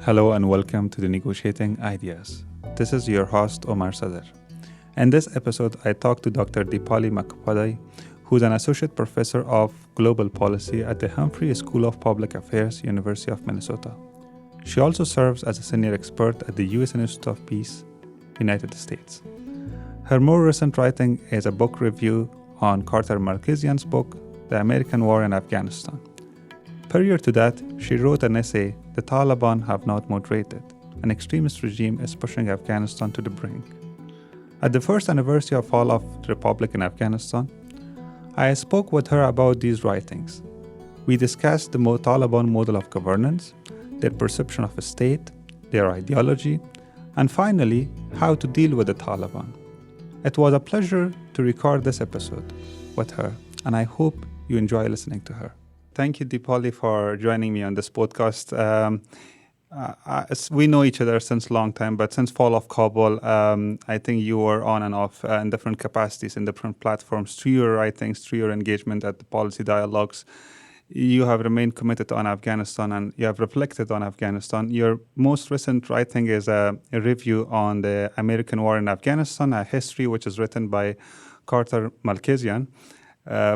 Hello and welcome to the Negotiating Ideas. This is your host Omar Sadr. In this episode, I talk to Dr. Dipali Mukhopadhyay, who's an associate professor of global policy at the Humphrey School of Public Affairs, University of Minnesota. She also serves as a senior expert at the U.S. Institute of Peace, United States. Her more recent writing is a book review on Carter Markesian's book, The American War in Afghanistan. Prior to that, she wrote an essay, The Taliban Have Not Moderated. An extremist regime is pushing Afghanistan to the brink. At the first anniversary of fall of the Republic in Afghanistan, I spoke with her about these writings. We discussed the Taliban model of governance, their perception of a state, their ideology, and finally, how to deal with the Taliban. It was a pleasure to record this episode with her, and I hope you enjoy listening to her. Thank you, Dipali, for joining me on this podcast. We know each other since a long time, but since fall of Kabul, I think you were on and off in different capacities, in different platforms, through your writings, through your engagement at the policy dialogues. You have remained committed on Afghanistan and you have reflected on Afghanistan. Your most recent writing is a review on the American War in Afghanistan, a history which is written by Carter Markesian.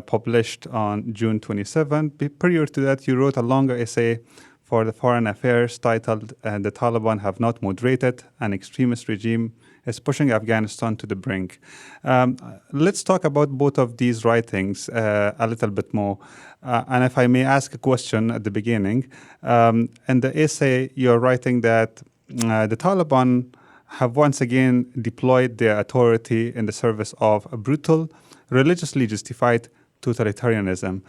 Published on June 27. Prior to that, you wrote a longer essay for the Foreign Affairs titled The Taliban Have Not Moderated, an extremist regime is pushing Afghanistan to the brink. Let's talk about both of these writings a little bit more. And if I may ask a question at the beginning, in the essay, you're writing that the Taliban have once again deployed their authority in the service of a brutal, religiously justified totalitarianism.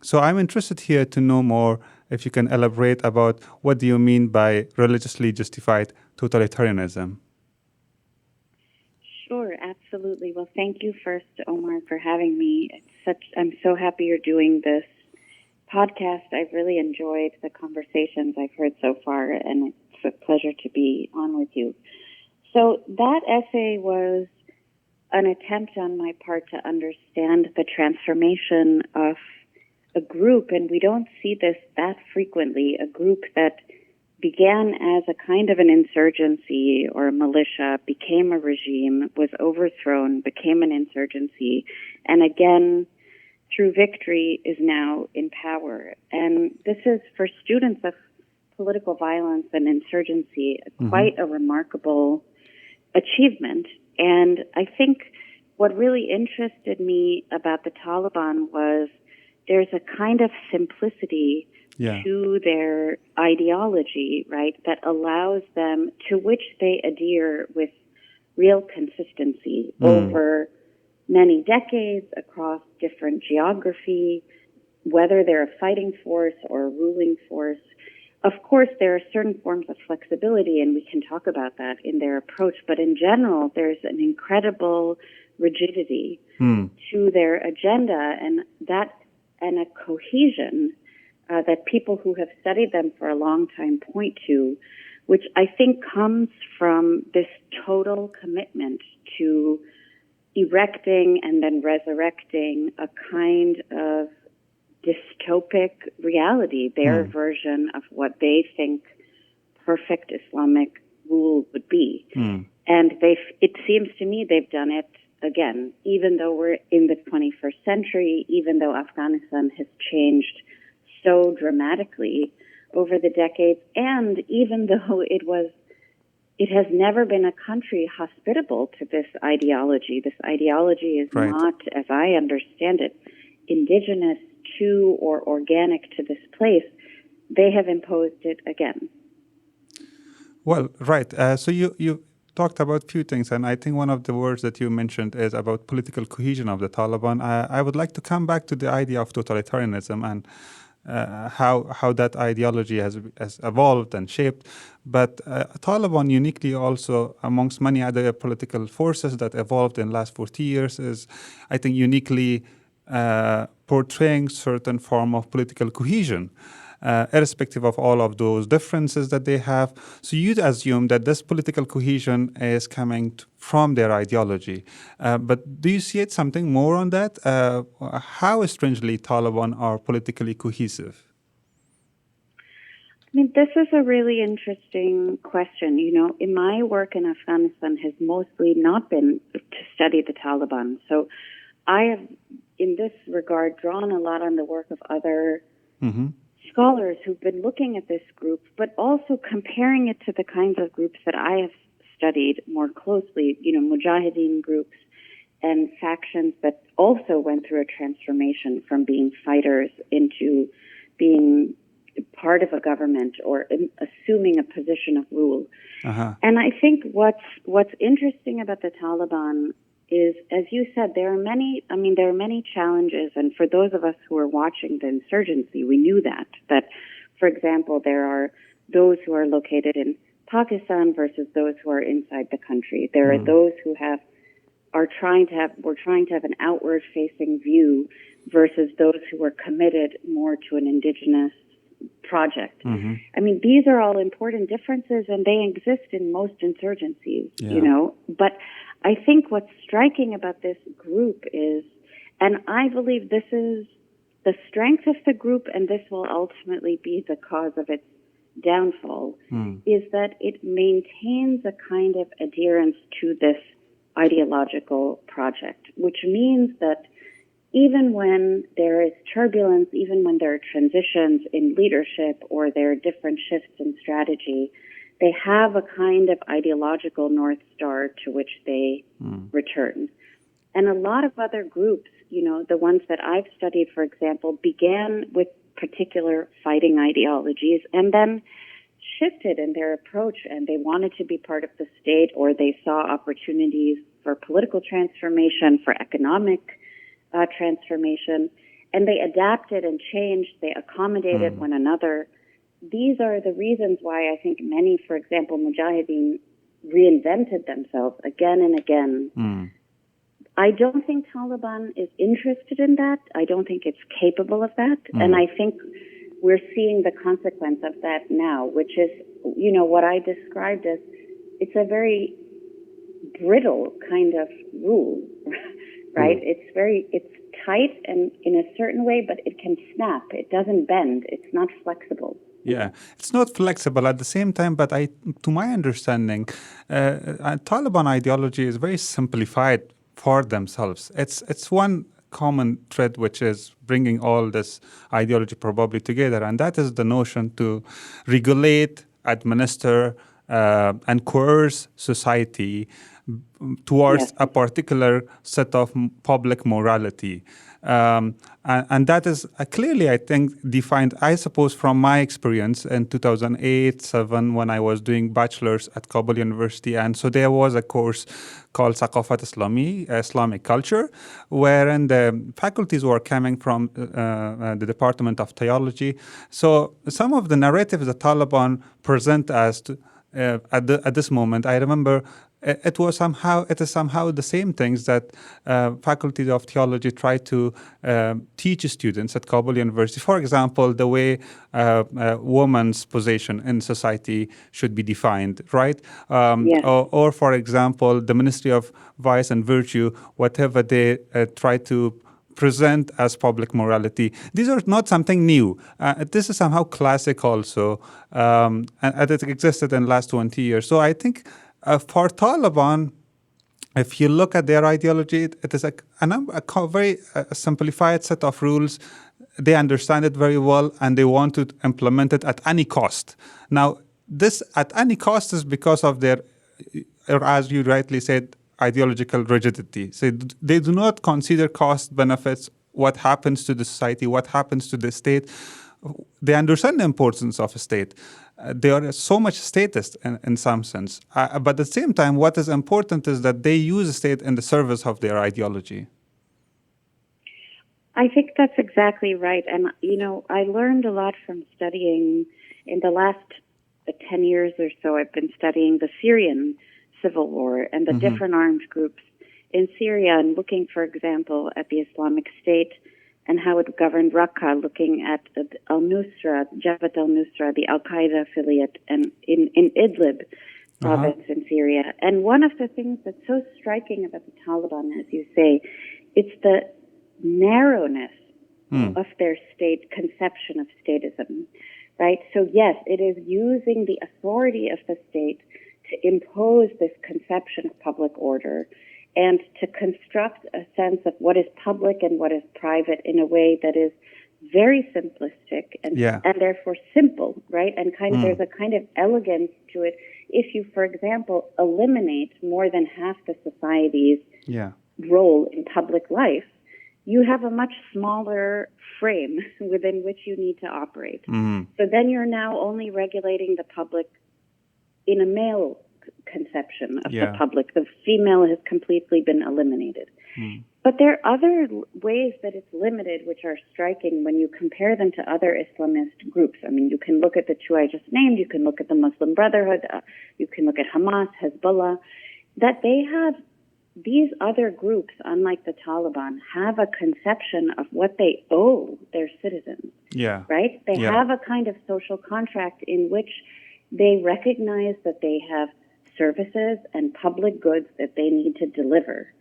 So I'm interested here to know more, if you can elaborate about what do you mean by religiously justified totalitarianism? Sure, absolutely. Well, thank you first, Omar, for having me. I'm so happy you're doing this podcast. I've really enjoyed the conversations I've heard so far, and it's a pleasure to be on with you. So that essay was an attempt on my part to understand the transformation of a group, and we don't see this that frequently, a group that began as a kind of an insurgency or a militia, became a regime, was overthrown, became an insurgency, and again, through victory, is now in power. And this is, for students of political violence and insurgency, quite a remarkable achievement. And I think what really interested me about the Taliban was there's a kind of simplicity to their ideology, right, that allows them, to which they adhere with real consistency over many decades across different geography, whether they're a fighting force or a ruling force. Of course, there are certain forms of flexibility, and we can talk about that in their approach, but in general, there's an incredible rigidity to their agenda, and a cohesion that people who have studied them for a long time point to, which I think comes from this total commitment to erecting and then resurrecting a kind of dystopic reality, their version of what they think perfect Islamic rule would be. And it seems to me they've done it again, even though we're in the 21st century, even though Afghanistan has changed so dramatically over the decades, and even though it has never been a country hospitable to this ideology. This ideology is not, as I understand it, indigenous to or organic to this place. They have imposed it again. Well, right. So you talked about a few things, and I think one of the words that you mentioned is about political cohesion of the Taliban. I would like to come back to the idea of totalitarianism and how that ideology has evolved and shaped. But Taliban uniquely also, amongst many other political forces that evolved in the last 40 years, is, I think, uniquely portraying certain form of political cohesion. Irrespective of all of those differences that they have. So you'd assume that this political cohesion is coming from their ideology. But do you see it something more on that? How strangely Taliban are politically cohesive? I mean, this is a really interesting question. In my work in Afghanistan has mostly not been to study the Taliban. So I have, in this regard, drawn a lot on the work of other scholars who've been looking at this group, but also comparing it to the kinds of groups that I have studied more closely, Mujahideen groups and factions that also went through a transformation from being fighters into being part of a government or assuming a position of rule. And I think what's interesting about the Taliban is, as you said, there are many challenges. And for those of us who are watching the insurgency, we knew that, for example, there are those who are located in Pakistan versus those who are inside the country. There are those who were trying to have an outward facing view versus those who are committed more to an indigenous project. I mean, these are all important differences, and they exist in most insurgencies, But I think what's striking about this group is, and I believe this is the strength of the group, and this will ultimately be the cause of its downfall, is that it maintains a kind of adherence to this ideological project, which means that even when there is turbulence, even when there are transitions in leadership or there are different shifts in strategy, they have a kind of ideological North Star to which they return. And a lot of other groups, the ones that I've studied, for example, began with particular fighting ideologies and then shifted in their approach, and they wanted to be part of the state, or they saw opportunities for political transformation, for economic transformation, and they adapted and changed, they accommodated one another. These are the reasons why I think many, for example, Mujahideen reinvented themselves again and again. I don't think Taliban is interested in that. I don't think it's capable of that. And I think we're seeing the consequence of that now, which is, what I described as, it's a very brittle kind of rule, right? It's tight and in a certain way, but it can snap. It doesn't bend. It's not flexible. Yeah, it's not flexible at the same time, but to my understanding, Taliban ideology is very simplified for themselves. It's one common thread, which is bringing all this ideology probably together, and that is the notion to regulate, administer, and coerce society towards a particular set of public morality. And that is clearly, I think, defined, I suppose, from my experience in 2008-07 when I was doing bachelor's at Kabul University. And so there was a course called Saqafat Islami, Islamic Culture, wherein the faculties were coming from the Department of Theology. So some of the narratives the Taliban present as at this moment, I remember it is somehow the same things that faculties of theology try to teach students at Kabul University. For example, the way woman's position in society should be defined, right? Or for example, the Ministry of Vice and Virtue, whatever they try to present as public morality. These are not something new. This is somehow classic also, and it existed in the last 20 years. So I think for Taliban, if you look at their ideology, it is a very simplified set of rules. They understand it very well, and they want to implement it at any cost. Now, this at any cost is because of their, or as you rightly said, ideological rigidity. So they do not consider cost benefits, what happens to the society, what happens to the state. They understand the importance of a state. They are so much statist in some sense. But at the same time, what is important is that they use the state in the service of their ideology. I think that's exactly right. And, I learned a lot from studying in the last 10 years or so. I've been studying the Syrian civil war and the different armed groups in Syria and looking, for example, at the Islamic State and how it governed Raqqa, looking at al-Nusra, Jabhat al-Nusra, the al-Qaeda affiliate, and in Idlib province in Syria. And one of the things that's so striking about the Taliban, as you say, it's the narrowness of their state conception of statism. right? So yes, it is using the authority of the state to impose this conception of public order and to construct a sense of what is public and what is private in a way that is very simplistic and therefore simple, right? And there's a kind of elegance to it. If you, for example, eliminate more than half the society's role in public life, you have a much smaller frame within which you need to operate. So then you're now only regulating the public in a male conception of the public. The female has completely been eliminated. But there are other ways that it's limited, which are striking when you compare them to other Islamist groups. I mean, you can look at the two I just named. You can look at the Muslim Brotherhood. You can look at Hamas, Hezbollah. That they have, these other groups, unlike the Taliban, have a conception of what they owe their citizens. Right? They have a kind of social contract in which they recognize that they have services and public goods that they need to deliver.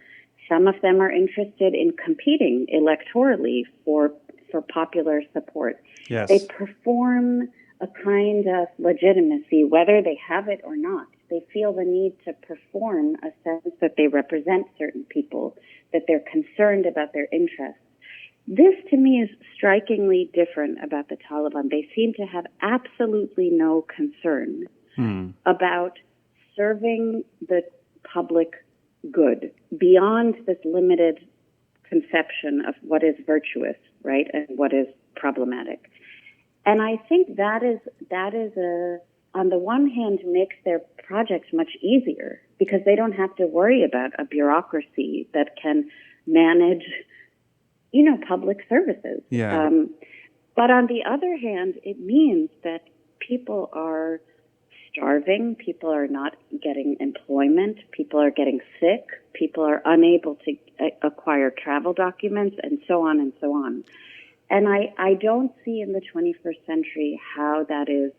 Some of them are interested in competing electorally for popular support. They perform a kind of legitimacy, whether they have it or not. They feel the need to perform a sense that they represent certain people, that they're concerned about their interests. This, to me, is strikingly different about the Taliban. They seem to have absolutely no concern about serving the public good beyond this limited conception of what is virtuous, right, and what is problematic. And I think that is on the one hand, makes their projects much easier because they don't have to worry about a bureaucracy that can manage, public services. But on the other hand, it means that people are starving, people are not getting employment, people are getting sick, people are unable to acquire travel documents, and so on and so on. And I don't see in the 21st century how that is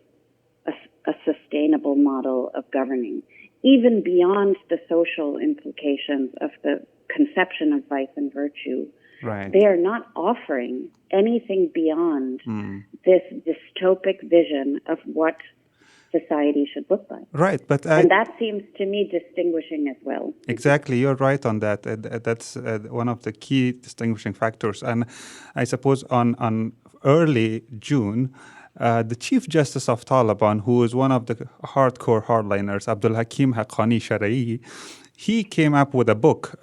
a sustainable model of governing, even beyond the social implications of the conception of vice and virtue. They are not offering anything beyond this dystopic vision of what society should look like. And that seems to me distinguishing as well. Exactly, you're right on that. That's one of the key distinguishing factors. And I suppose on early June, the Chief Justice of Taliban, who is one of the hardcore hardliners, Abdul Hakim Haqqani Shara'i, he came up with a book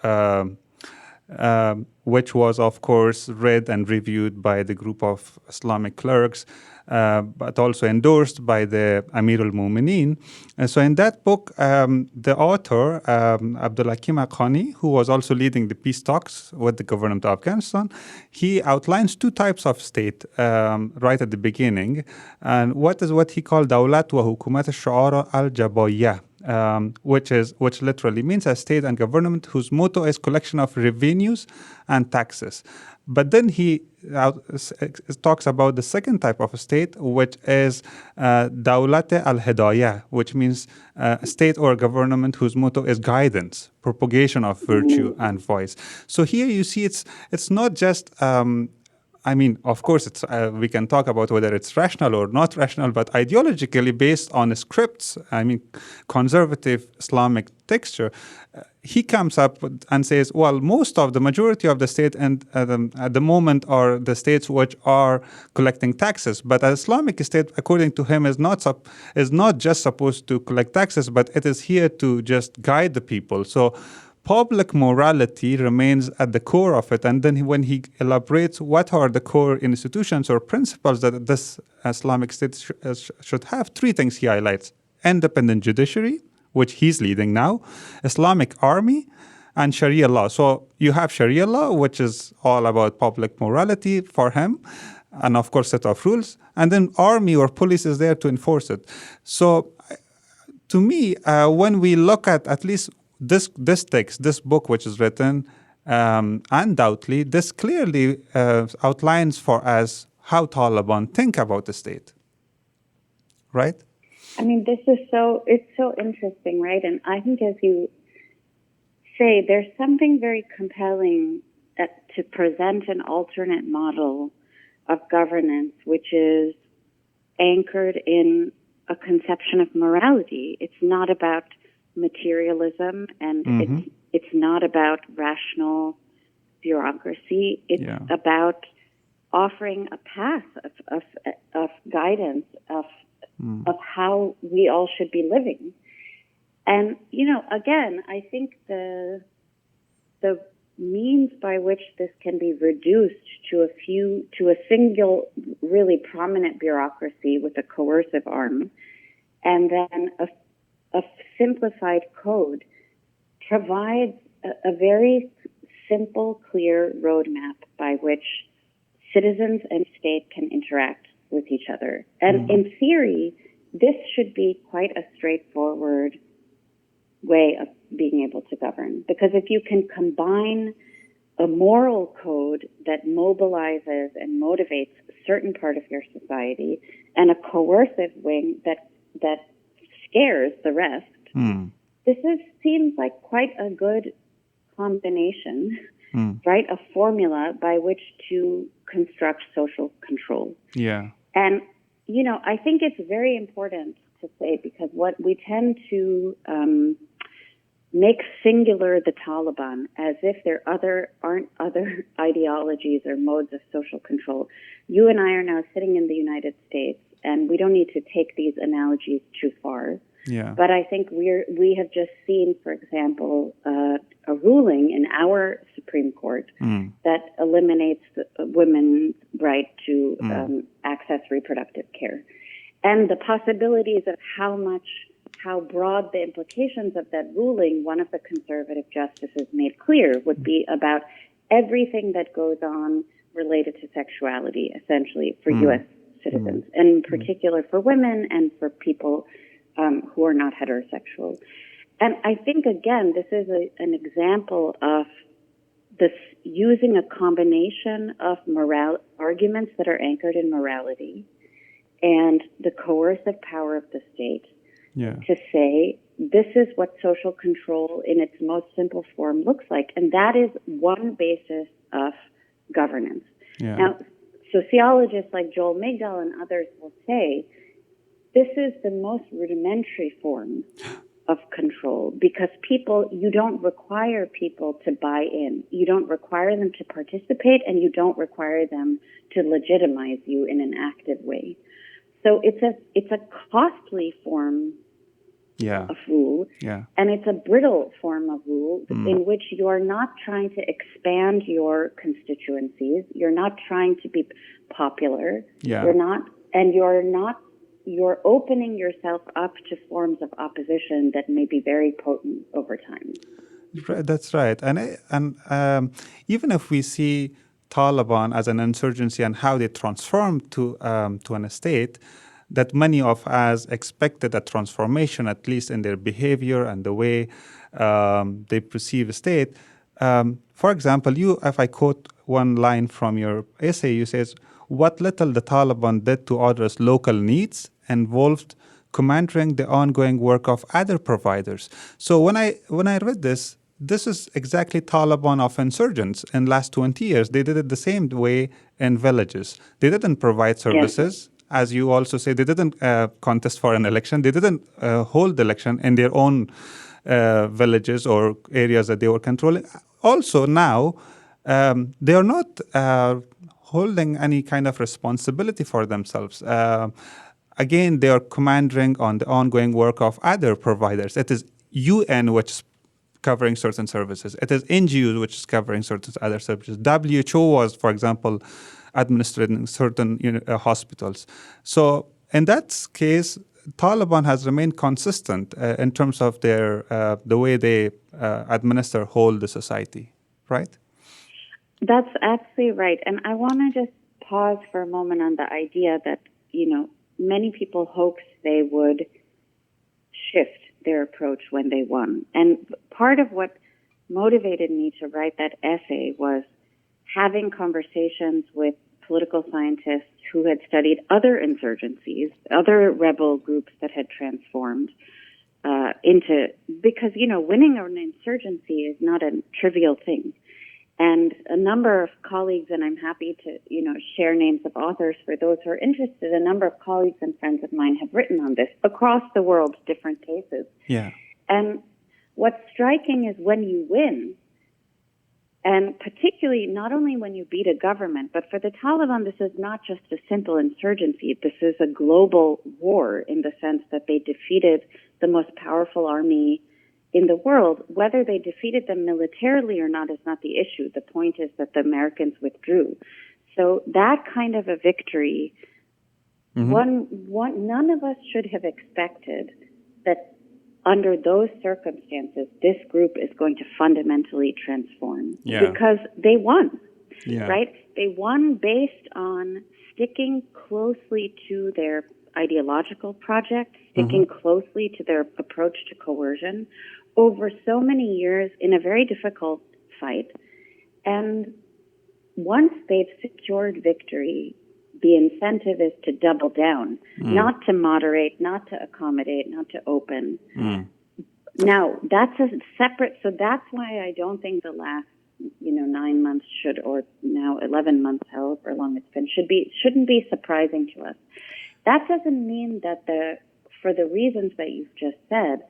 which was, of course, read and reviewed by the group of Islamic clerics, but also endorsed by the Amir al-Mu'mineen. So in that book, the author, Abdul Hakim Haqqani, who was also leading the peace talks with the government of Afghanistan, he outlines two types of state right at the beginning. And what he called Dawlat wa Hukumat al-Shu'ara al-Jabaiyah. Which literally means a state and government whose motto is collection of revenues and taxes. But then he talks about the second type of a state, which is Dawlat al-Hidayah, which means a state or government whose motto is guidance, propagation of virtue and voice. So here you see it's not just of course, it's we can talk about whether it's rational or not rational, but ideologically based on scripts, conservative Islamic texture, he comes up and says, well, the majority of the state and at the moment are the states which are collecting taxes. But an Islamic state, according to him, is not just supposed to collect taxes, but it is here to just guide the people. So public morality remains at the core of it. And then when he elaborates what are the core institutions or principles that this Islamic state should have, three things he highlights: independent judiciary, which he's leading now, Islamic army, and Sharia law. So you have Sharia law, which is all about public morality for him, and of course set of rules. And then army or police is there to enforce it. So to me, when we look at least this text, this book which is written, undoubtedly, this clearly outlines for us how Taliban think about the state, right? It's so interesting, right? And I think, as you say, there's something very compelling to present an alternate model of governance, which is anchored in a conception of morality. It's not about materialism, and it's not about rational bureaucracy. It's about offering a path of guidance of how we all should be living. And again, I think the means by which this can be reduced to a single really prominent bureaucracy with a coercive arm, and then a simplified code provides a very simple, clear roadmap by which citizens and state can interact with each other. And in theory, this should be quite a straightforward way of being able to govern. Because if you can combine a moral code that mobilizes and motivates a certain part of your society and a coercive wing that scares the rest, this seems like quite a good combination, right? A formula by which to construct social control. Yeah. And, I think it's very important to say, because what we tend to make singular the Taliban as if there aren't other ideologies or modes of social control. You and I are now sitting in the United States, and we don't need to take these analogies too far. Yeah. But I think we have just seen, for example, a ruling in our Supreme Court that eliminates women's right to access reproductive care. And the possibilities of how broad the implications of that ruling, one of the conservative justices made clear, would be about everything that goes on related to sexuality, essentially, for U.S. citizens, and in particular for women and for people who are not heterosexual. And I think, again, this is an example of this using a combination of arguments that are anchored in morality and the coercive power of the state to say, this is what social control in its most simple form looks like. And that is one basis of governance. Yeah. Now, sociologists like Joel Migdal and others will say, this is the most rudimentary form of control, because you don't require people to buy in. You don't require them to participate, and you don't require them to legitimize you in an active way. So it's a costly form of rule, and it's a brittle form of rule in which you are not trying to expand your constituencies. You're not trying to be popular. You're opening yourself up to forms of opposition that may be very potent over time. That's right. And even if we see Taliban as an insurgency and how they transformed to an state, that many of us expected a transformation, at least in their behavior and the way they perceive a state. For example, if I quote one line from your essay, you says, "What little the Taliban did to address local needs involved commanding the ongoing work of other providers." So when I read this is exactly Taliban of insurgents in last 20 years. They did it the same way in villages. They didn't provide services. As you also say, they didn't contest for an election. They didn't hold the election in their own villages or areas that they were controlling. Also now, they are not holding any kind of responsibility for themselves. Again, they are commanding on the ongoing work of other providers. It is UN which is covering certain services. It is NGOs which is covering certain other services. WHO was, for example, administering certain hospitals. So in that case, Taliban has remained consistent in terms of the way they hold the society, right? That's absolutely right. And I want to just pause for a moment on the idea that, many people hoped they would shift their approach when they won. And part of what motivated me to write that essay was having conversations with political scientists who had studied other insurgencies, other rebel groups that had transformed because, winning an insurgency is not a trivial thing. And a number of colleagues, and I'm happy to, share names of authors for those who are interested. A number of colleagues and friends of mine have written on this across the world, different cases. Yeah. And what's striking is when you win, and particularly not only when you beat a government, but for the Taliban, this is not just a simple insurgency. This is a global war in the sense that they defeated the most powerful army in the world. Whether they defeated them militarily or not is not the issue. The point is that the Americans withdrew. So that kind of a victory, none of us should have expected that under those circumstances, this group is going to fundamentally transform because they won, right? They won based on sticking closely to their ideological project, sticking closely to their approach to coercion over so many years in a very difficult fight. And once they've secured victory, the incentive is to double down, not to moderate, not to accommodate, not to open. Now, that's a separate, so that's why I don't think the last, 9 months or now 11 months, however long it's been, shouldn't be surprising to us. That doesn't mean that for the reasons that you've just said,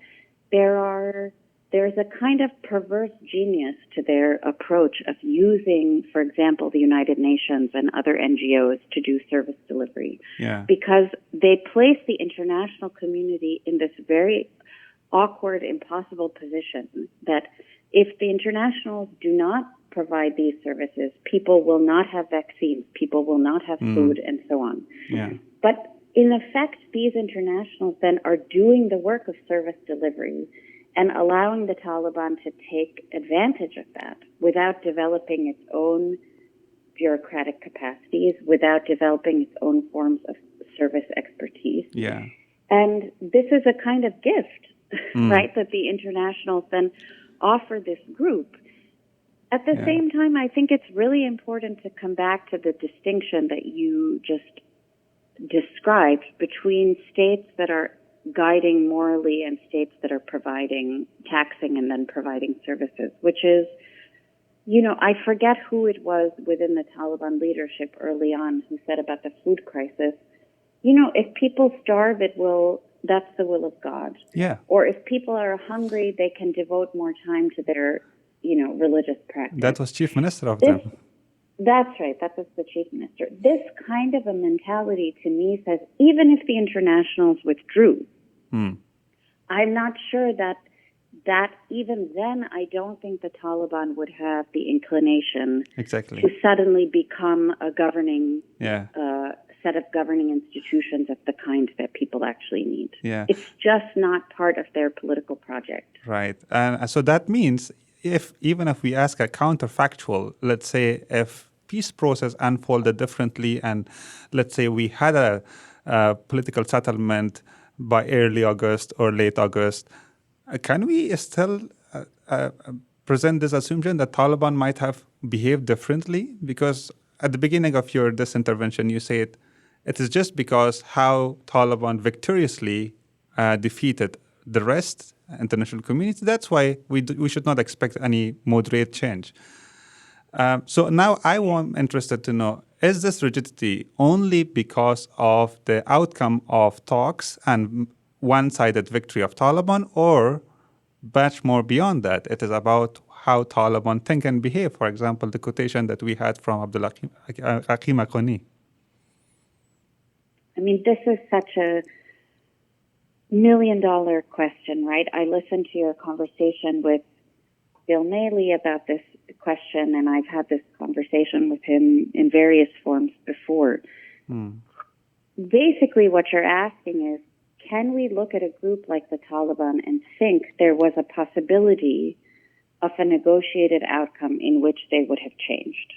there's a kind of perverse genius to their approach of using, for example, the United Nations and other NGOs to do service delivery. Yeah. Because they place the international community in this very awkward, impossible position that if the internationals do not provide these services, people will not have vaccines, people will not have food, and so on. Yeah. But in effect, these internationals then are doing the work of service delivery and allowing the Taliban to take advantage of that without developing its own bureaucratic capacities, without developing its own forms of service expertise. Yeah. And this is a kind of gift, right, that the internationals then offer this group. At the same time, I think it's really important to come back to the distinction that you just described between states that are guiding morally and states that are taxing and then providing services, which is, I forget who it was within the Taliban leadership early on who said about the food crisis, if people starve, that's the will of God. Yeah. Or if people are hungry, they can devote more time to their, religious practice. That was chief minister of them. That's right. That was the chief minister. This kind of a mentality to me says, even if the internationals withdrew, I'm not sure that even then, I don't think the Taliban would have the inclination to suddenly become a governing set of governing institutions of the kind that people actually need. Yeah. It's just not part of their political project. Right. And so that means even if we ask a counterfactual, let's say if peace process unfolded differently and let's say we had a political settlement by early August or late August, can we still present this assumption that Taliban might have behaved differently? Because at the beginning of this intervention, you said it is just because how Taliban victoriously defeated the rest, international community. That's why we should not expect any moderate change. So now I'm interested to know, is this rigidity only because of the outcome of talks and one-sided victory of Taliban, or much more beyond that? It is about how Taliban think and behave. For example, the quotation that we had from Abdullah Hakim Akoni. I mean, this is such a million-dollar question, right? I listened to your conversation with Bill Maley about this question, and I've had this conversation with him in various forms before. Basically, what you're asking is, can we look at a group like the Taliban and think there was a possibility of a negotiated outcome in which they would have changed,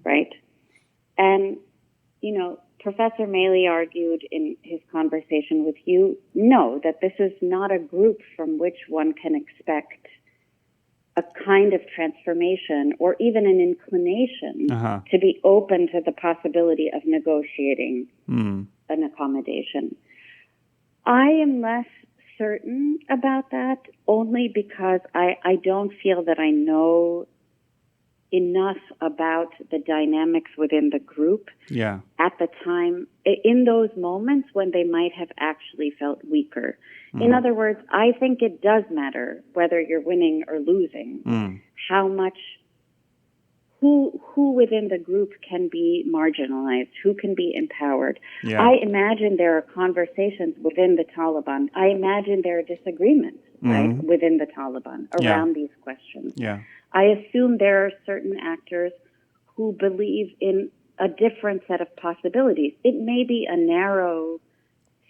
right? And, Professor Maley argued in his conversation with you, no, that this is not a group from which one can expect a kind of transformation or even an inclination to be open to the possibility of negotiating an accommodation. I am less certain about that only because I don't feel that I know enough about the dynamics within the group Yeah. at the time, in those moments when they might have actually felt weaker. In other words, I think it does matter whether you're winning or losing, how much, who within the group can be marginalized, who can be empowered. Yeah. I imagine there are conversations within the Taliban. I imagine there are disagreements, right, within the Taliban around these questions. Yeah. I assume there are certain actors who believe in a different set of possibilities. It may be a narrow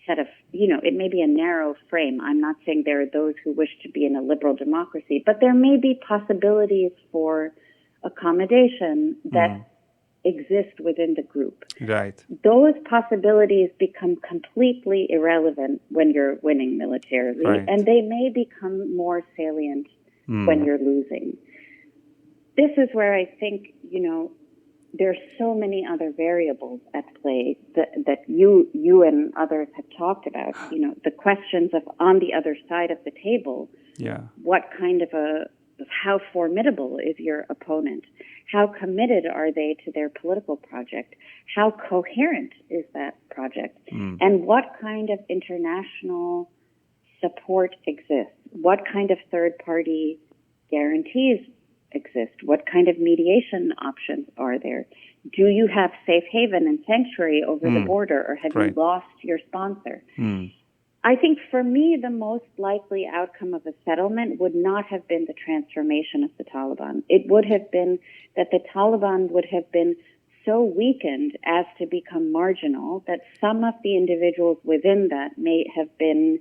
set of, it may be a narrow frame. I'm not saying there are those who wish to be in a liberal democracy, but there may be possibilities for accommodation that exist within the group. Right. Those possibilities become completely irrelevant when you're winning militarily, Right. and they may become more salient when you're losing. This is where I think, there's so many other variables at play that you and others have talked about. The questions of on the other side of the table. Yeah. What kind of how formidable is your opponent? How committed are they to their political project? How coherent is that project? And what kind of international support exists? What kind of third-party guarantees exist? What kind of mediation options are there? Do you have safe haven and sanctuary over the border, or have you lost your sponsor? I think for me, the most likely outcome of a settlement would not have been the transformation of the Taliban. It would have been that the Taliban would have been so weakened as to become marginal that some of the individuals within that may have been,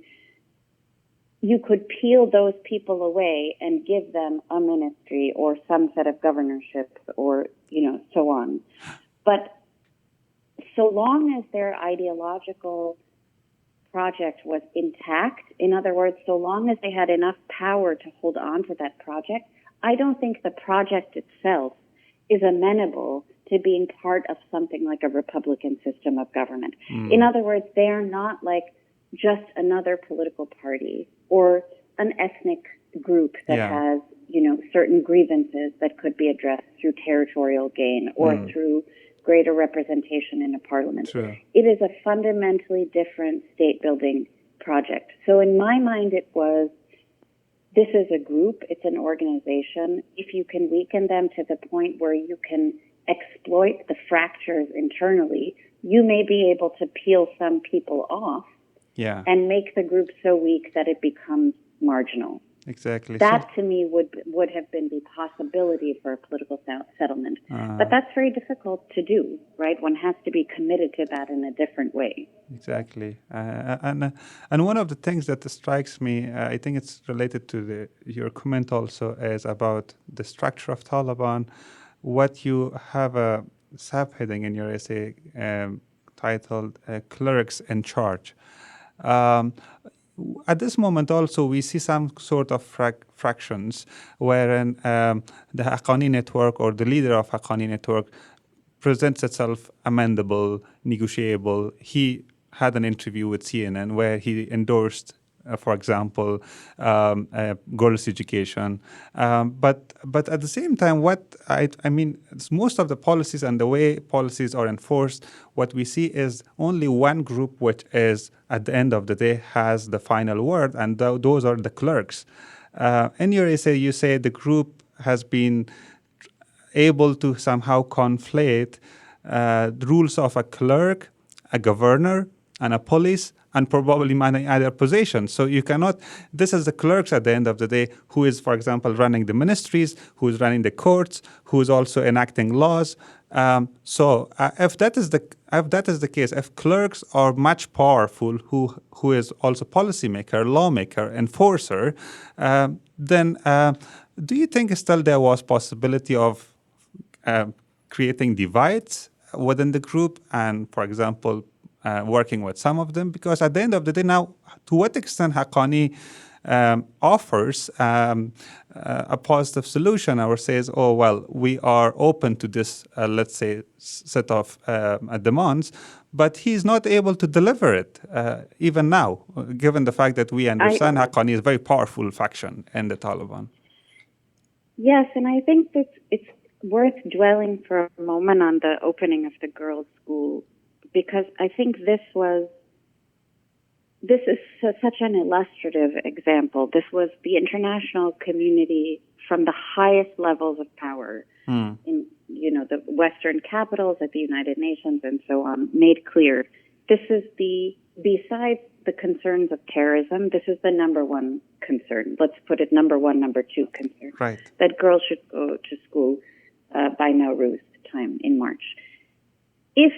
you could peel those people away and give them a ministry or some set of governorship or, so on. But so long as their ideological project was intact, in other words, so long as they had enough power to hold on to that project, I don't think the project itself is amenable to being part of something like a Republican system of government. In other words, they are not like just another political party or an ethnic group that has, certain grievances that could be addressed through territorial gain or through greater representation in a parliament. True. It is a fundamentally different state-building project. So in my mind, this is a group, it's an organization. If you can weaken them to the point where you can exploit the fractures internally, you may be able to peel some people off and make the group so weak that it becomes marginal. Exactly. That, to me, would have been the possibility for a political settlement. But that's very difficult to do, right? One has to be committed to that in a different way. Exactly. And one of the things that strikes me, I think it's related to your comment also, is about the structure of Taliban. What you have a subheading in your essay titled Clerics in Charge. At this moment also, we see some sort of fractions wherein the Haqqani network or the leader of Haqqani network presents itself amendable, negotiable. He had an interview with CNN where he endorsed, for example, girls' education. But at the same time, what I mean, it's most of the policies and the way policies are enforced, what we see is only one group which is, at the end of the day, has the final word, and those are the clerks. In your essay, you say the group has been able to somehow conflate the rules of a clerk, a governor, and a police, and probably many other positions. So you cannot, this is the clerks at the end of the day, who is, for example, running the ministries, who is running the courts, who is also enacting laws. So if that is the case, if clerks are much powerful, who is also policymaker, lawmaker, enforcer, then do you think still there was possibility of creating divides within the group and, for example, working with some of them? Because at the end of the day now, to what extent Haqqani offers a positive solution or says, oh, well, we are open to this, let's say, set of demands, but he's not able to deliver it even now, given the fact that we understand Haqqani is a very powerful faction in the Taliban. Yes, and I think that it's worth dwelling for a moment on the opening of the girls' school, because I think this is such an illustrative example. This was the international community from the highest levels of power in, the Western capitals at the United Nations and so on, made clear this is besides the concerns of terrorism, this is the number one concern. Let's put it number one, number two concern. Right. That girls should go to school by Nowruz time in March. If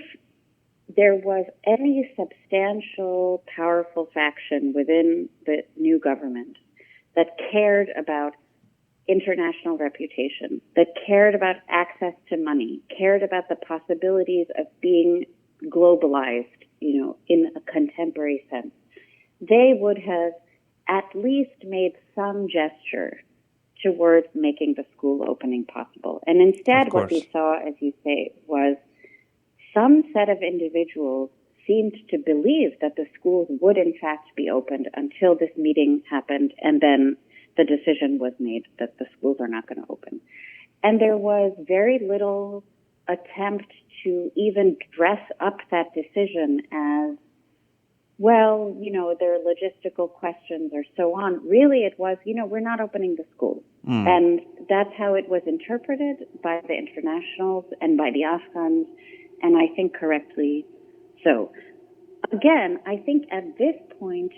there was any substantial, powerful faction within the new government that cared about international reputation, that cared about access to money, cared about the possibilities of being globalized, in a contemporary sense, they would have at least made some gesture towards making the school opening possible. And instead, what we saw, as you say, was some set of individuals seemed to believe that the schools would in fact be opened until this meeting happened, and then the decision was made that the schools are not going to open. And there was very little attempt to even dress up that decision as, well, there are logistical questions or so on. Really, it was, we're not opening the schools. And that's how it was interpreted by the internationals and by the Afghans, and I think correctly so. Again, I think at this point,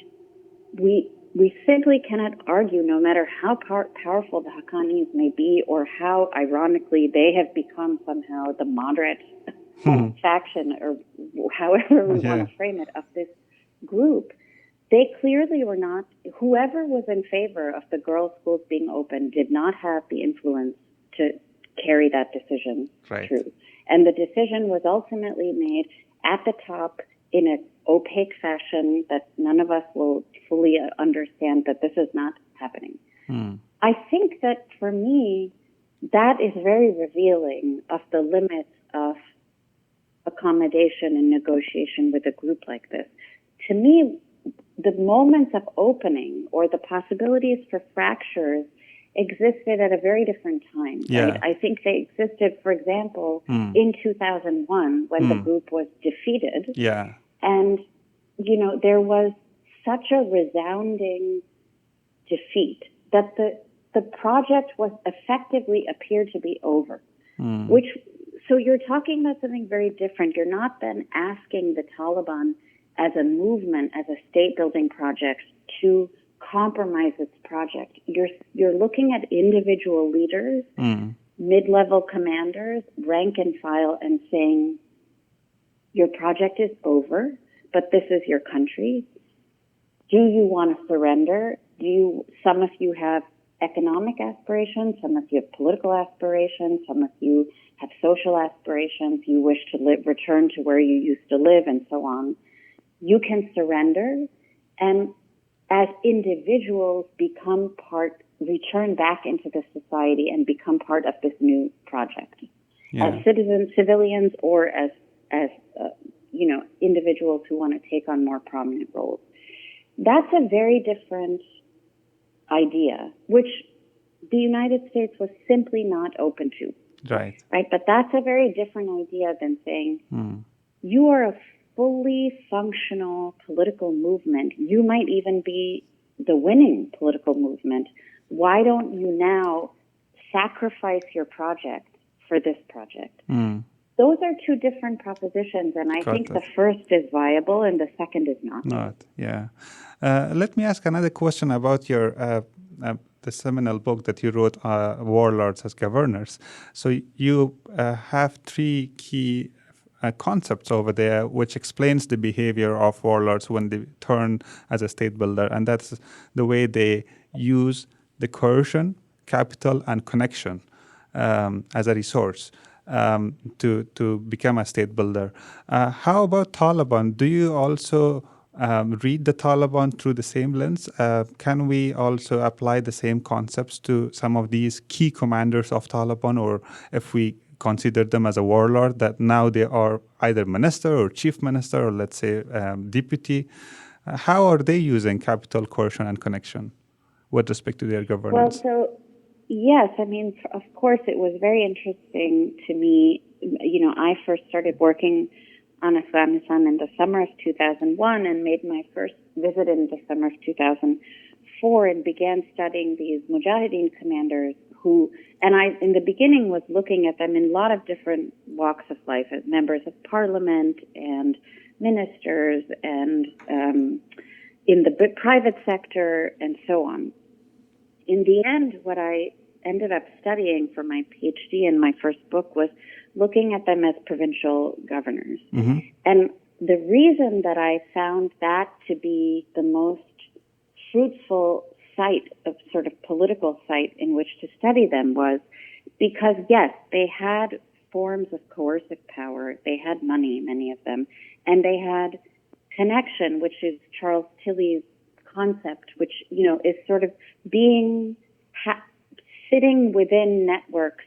we simply cannot argue, no matter how powerful the Haqqanis may be, or how, ironically, they have become somehow the moderate faction, or however we want to frame it, of this group. They clearly were not, whoever was in favor of the girls' schools being open did not have the influence to carry that decision through. And the decision was ultimately made at the top in an opaque fashion that none of us will fully understand, that this is not happening. I think that for me, that is very revealing of the limits of accommodation and negotiation with a group like this. To me, the moments of opening or the possibilities for fractures existed at a very different time. Right? I think they existed, for example, in 2001 when the group was defeated. And, there was such a resounding defeat that the project was effectively appeared to be over, so you're talking about something very different. You're not then asking the Taliban as a movement, as a state-building project, to compromise its project. You're looking at individual leaders, mid-level commanders, rank and file, and saying, your project is over, but this is your country. Do you want to surrender? Some of you have economic aspirations, some of you have political aspirations, some of you have social aspirations, you wish to return to where you used to live, and so on. You can surrender, and as individuals return back into the society and become part of this new project. As citizens, civilians, or as individuals who want to take on more prominent roles. That's a very different idea, which the United States was simply not open to. Right? But that's a very different idea than saying, you are a fully functional political movement. You might even be the winning political movement. Why don't you now sacrifice your project for this project? Those are two different propositions, and I think the first is viable and the second is not. Let me ask another question about your the seminal book that you wrote, Warlords as Governors. So you have three key concepts over there, which explains the behavior of warlords when they turn as a state builder, and that's the way they use the coercion, capital, and connection as a resource to become a state builder. How about Taliban? Do you also read the Taliban through the same lens? Can we also apply the same concepts to some of these key commanders of Taliban, or if we consider them as a warlord, that now they are either minister or chief minister, or let's say deputy? How are they using capital, coercion, and connection with respect to their governance? Well, so Yes, I mean, of course, it was very interesting to me. I first started working on Afghanistan in the summer of 2001 and made my first visit in the summer of 2004 and began studying these Mujahideen commanders and I, in the beginning, was looking at them in a lot of different walks of life, as members of parliament and ministers and in the private sector and so on. In the end, what I ended up studying for my PhD and my first book was looking at them as provincial governors. Mm-hmm. And the reason that I found that to be the most fruitful site of sort of political site in which to study them was because, yes, they had forms of coercive power. They had money, many of them, and they had connection, which is Charles Tilley's concept, which, is sort of being, sitting within networks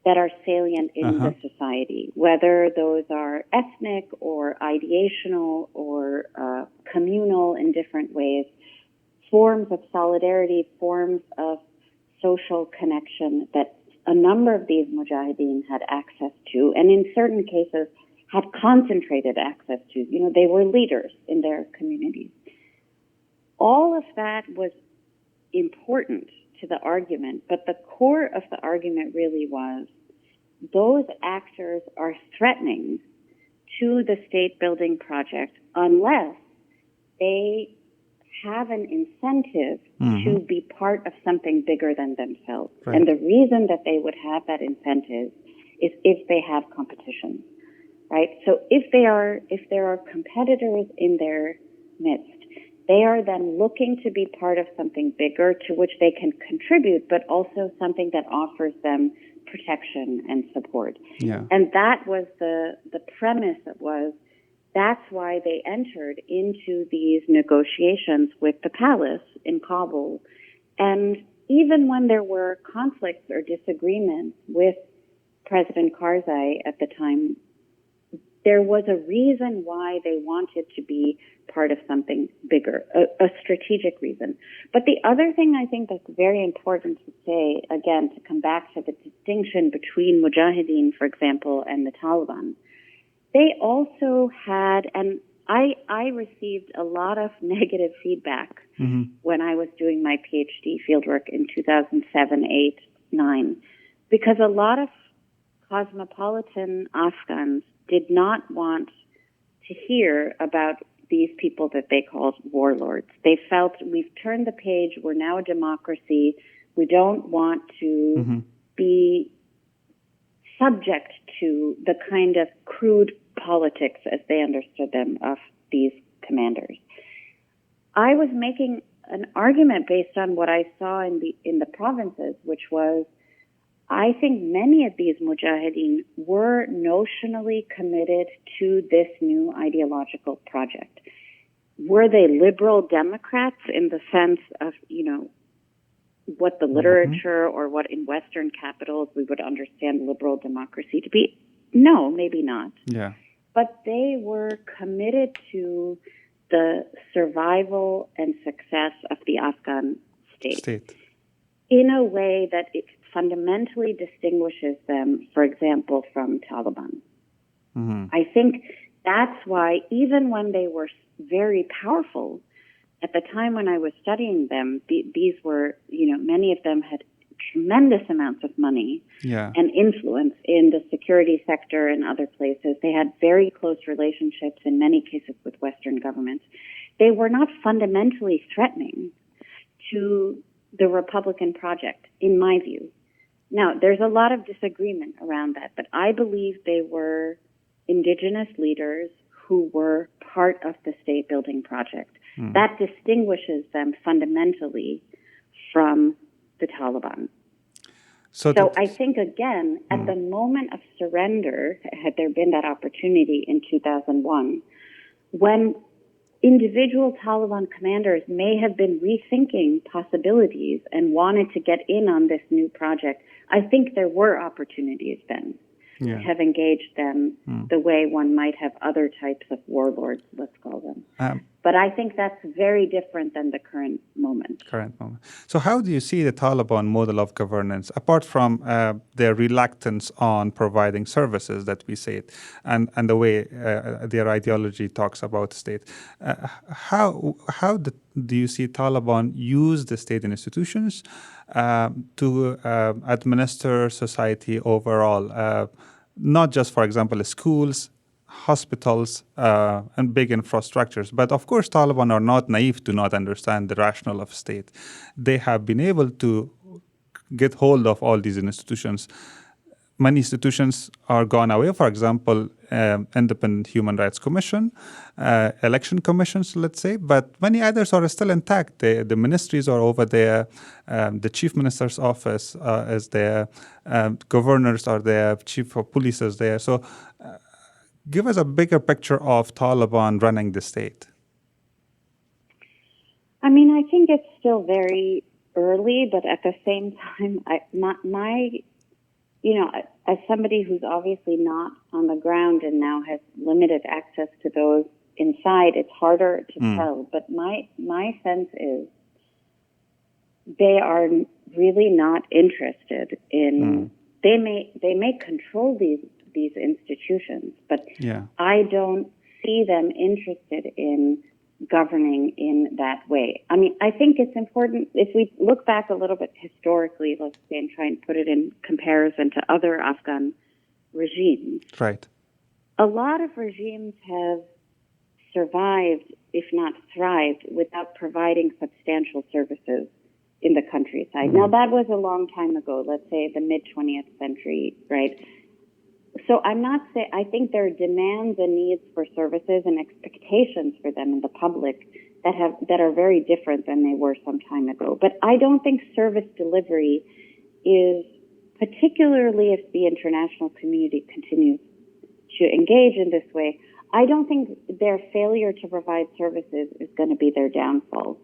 that are salient in the society, whether those are ethnic or ideational or communal in different ways, forms of solidarity, forms of social connection that a number of these mujahideen had access to, and in certain cases had concentrated access to. They were leaders in their communities. All of that was important to the argument, but the core of the argument really was those actors are threatening to the state-building project unless they have an incentive to be part of something bigger than themselves. Right. And the reason that they would have that incentive is if they have competition, right? So if there are competitors in their midst, they are then looking to be part of something bigger to which they can contribute, but also something that offers them protection and support. Yeah. And that was the premise. That's why they entered into these negotiations with the palace in Kabul. And even when there were conflicts or disagreements with President Karzai at the time, there was a reason why they wanted to be part of something bigger, a strategic reason. But the other thing I think that's very important to say, again, to come back to the distinction between Mujahideen, for example, and the Taliban, they also had, and I received a lot of negative feedback when I was doing my PhD fieldwork in 2007, 8, 9, because a lot of cosmopolitan Afghans did not want to hear about these people that they called warlords. They felt, we've turned the page, we're now a democracy, we don't want to be subject to the kind of crude politics, as they understood them, of these commanders. I was making an argument based on what I saw in the provinces, which was, I think many of these mujahideen were notionally committed to this new ideological project. Were they liberal Democrats in the sense of, what the literature or what in Western capitals we would understand liberal democracy to be? No, maybe not. Yeah. But they were committed to the survival and success of the Afghan state. In a way that it fundamentally distinguishes them, for example, from Taliban. I think that's why even when they were very powerful, at the time when I was studying them, these were, many of them had tremendous amounts of money and influence in the security sector and other places. They had very close relationships in many cases with Western governments. They were not fundamentally threatening to the Republican project, in my view. Now, there's a lot of disagreement around that, but I believe they were indigenous leaders who were part of the state-building project. That distinguishes them fundamentally from the Taliban. So I think, again, at the moment of surrender, had there been that opportunity in 2001, when individual Taliban commanders may have been rethinking possibilities and wanted to get in on this new project, I think there were opportunities then to have engaged them the way one might have other types of warlords, let's call them. But I think that's very different than the current moment. So how do you see the Taliban model of governance, apart from their reluctance on providing services that we see it, and the way their ideology talks about state? How do you see Taliban use the state institutions to administer society overall? Not just, for example, schools, hospitals, and big infrastructures. But of course, Taliban are not naive to not understand the rationale of state. They have been able to get hold of all these institutions. Many institutions are gone away. For example, Independent Human Rights Commission, election commissions, let's say, but many others are still intact. The ministries are over there. The chief minister's office is there. Governors are there. Chief of police is there. So give us a bigger picture of Taliban running the state. I mean, I think it's still very early, but at the same time, as somebody who's obviously not on the ground and now has limited access to those inside, it's harder to tell. But my sense is they are really not interested in. They may control these institutions, but I don't see them interested in governing in that way. I mean, I think it's important if we look back a little bit historically, let's say, and try and put it in comparison to other Afghan regimes. Right. A lot of regimes have survived, if not thrived, without providing substantial services in the countryside. Now, that was a long time ago, let's say the mid-20th century, right? So I think there are demands and needs for services and expectations for them in the public that are very different than they were some time ago. But I don't think service delivery is, particularly if the international community continues to engage in this way, I don't think their failure to provide services is going to be their downfall.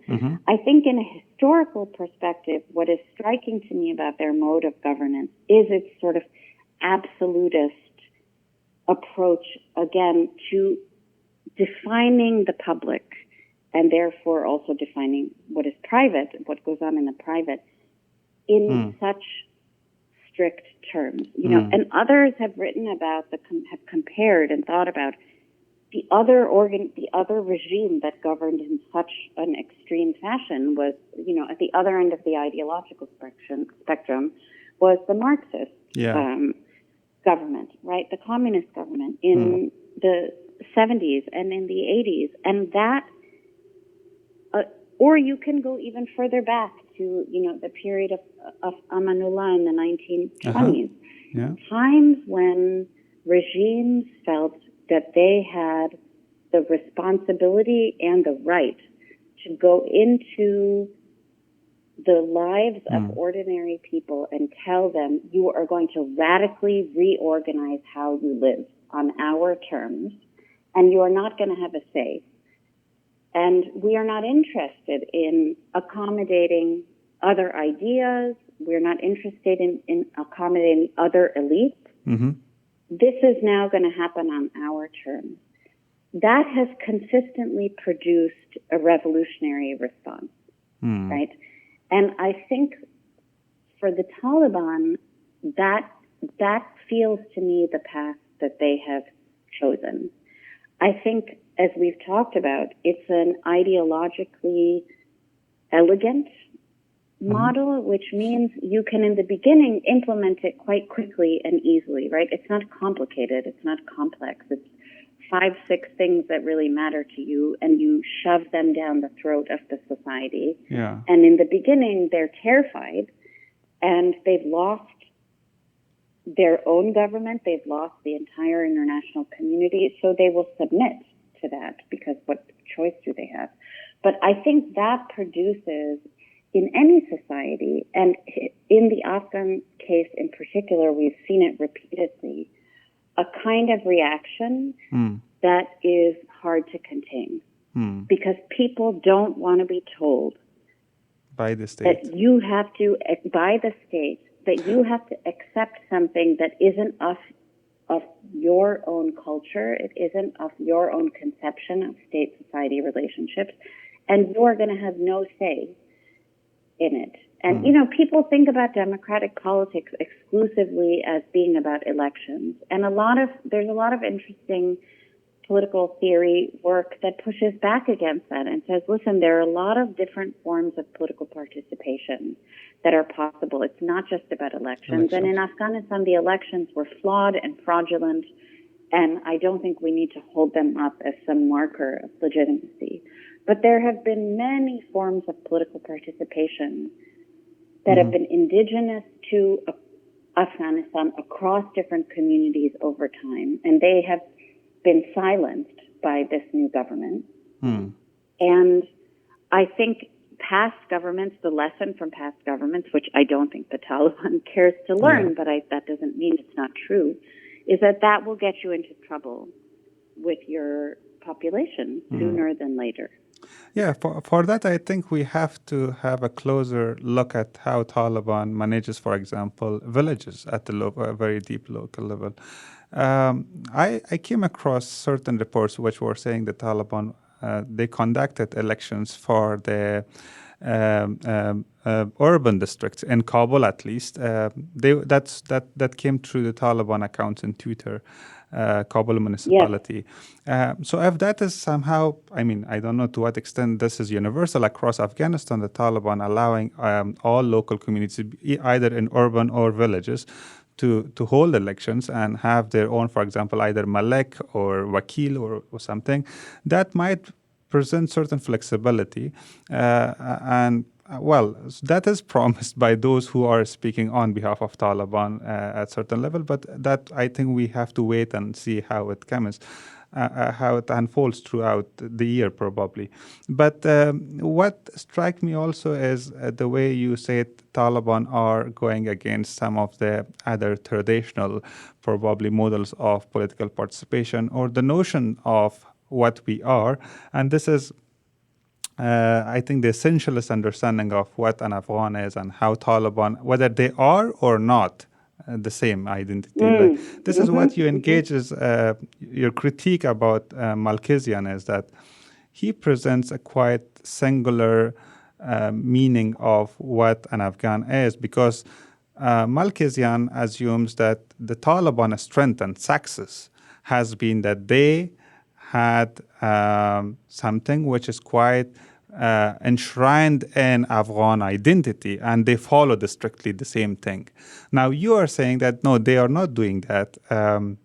I think in a historical perspective, what is striking to me about their mode of governance is its sort of absolutist approach, again, to defining the public and therefore also defining what is private, what goes on in the private, in such strict terms. And others have written about, have compared and thought about the other regime that governed in such an extreme fashion was, at the other end of the ideological spectrum was the Marxist government, right? The communist government in the 70s and in the 80s. And that, or you can go even further back to, the period of Amanullah in the 1920s. Times when regimes felt that they had the responsibility and the right to go into the lives of ordinary people and tell them, you are going to radically reorganize how you live on our terms, and you are not going to have a say. And we are not interested in accommodating other ideas. We're not interested in accommodating other elites. This is now going to happen on our terms. That has consistently produced a revolutionary response, right? And I think for the Taliban, that feels to me the path that they have chosen. I think, as we've talked about, it's an ideologically elegant model, which means you can, in the beginning, implement it quite quickly and easily, right? It's not complicated. It's not complex. It's 5-6 things that really matter to you, and you shove them down the throat of the society. And in the beginning, they're terrified, and they've lost their own government. They've lost the entire international community, so they will submit to that, because what choice do they have? But I think that produces, in any society, and in the Afghan case in particular, we've seen it repeatedly, a kind of reaction that is hard to contain. Because people don't want to be told by the state that you have to, by the state, that you have to accept something that isn't of your own culture. It isn't of your own conception of state-society relationships. And you're going to have no say in it. And, people think about democratic politics exclusively as being about elections. And there's a lot of interesting political theory work that pushes back against that and says, listen, there are a lot of different forms of political participation that are possible. It's not just about elections. And in Afghanistan, the elections were flawed and fraudulent, and I don't think we need to hold them up as some marker of legitimacy. But there have been many forms of political participation that have been indigenous to Afghanistan across different communities over time, and they have been silenced by this new government. And I think past governments, the lesson from past governments, which I don't think the Taliban cares to learn, but that doesn't mean it's not true, is that will get you into trouble with your population sooner than later. Yeah, for that, I think we have to have a closer look at how Taliban manages, for example, villages at the very deep local level. I came across certain reports which were saying the Taliban, they conducted elections for the urban districts in Kabul, at least. That came through the Taliban accounts in Twitter. Kabul municipality. So if that is somehow, I don't know to what extent this is universal across Afghanistan, the Taliban allowing all local communities, either in urban or villages, to hold elections and have their own, for example, either Malik or Wakil or something, that might present certain flexibility. Well, that is promised by those who are speaking on behalf of Taliban at certain level, but that I think we have to wait and see how it comes, how it unfolds throughout the year probably. But what struck me also is the way you said Taliban are going against some of the other traditional probably models of political participation or the notion of what we are, and this is I think the essentialist understanding of what an Afghan is and how Taliban, whether they are or not the same identity. This is what you engage is your critique about Malkisian is that he presents a quite singular meaning of what an Afghan is, because Malkisian assumes that the Taliban strength and success has been that they had something which is quite enshrined in Afghan identity, and they followed strictly the same thing. Now, you are saying that, no, they are not doing that.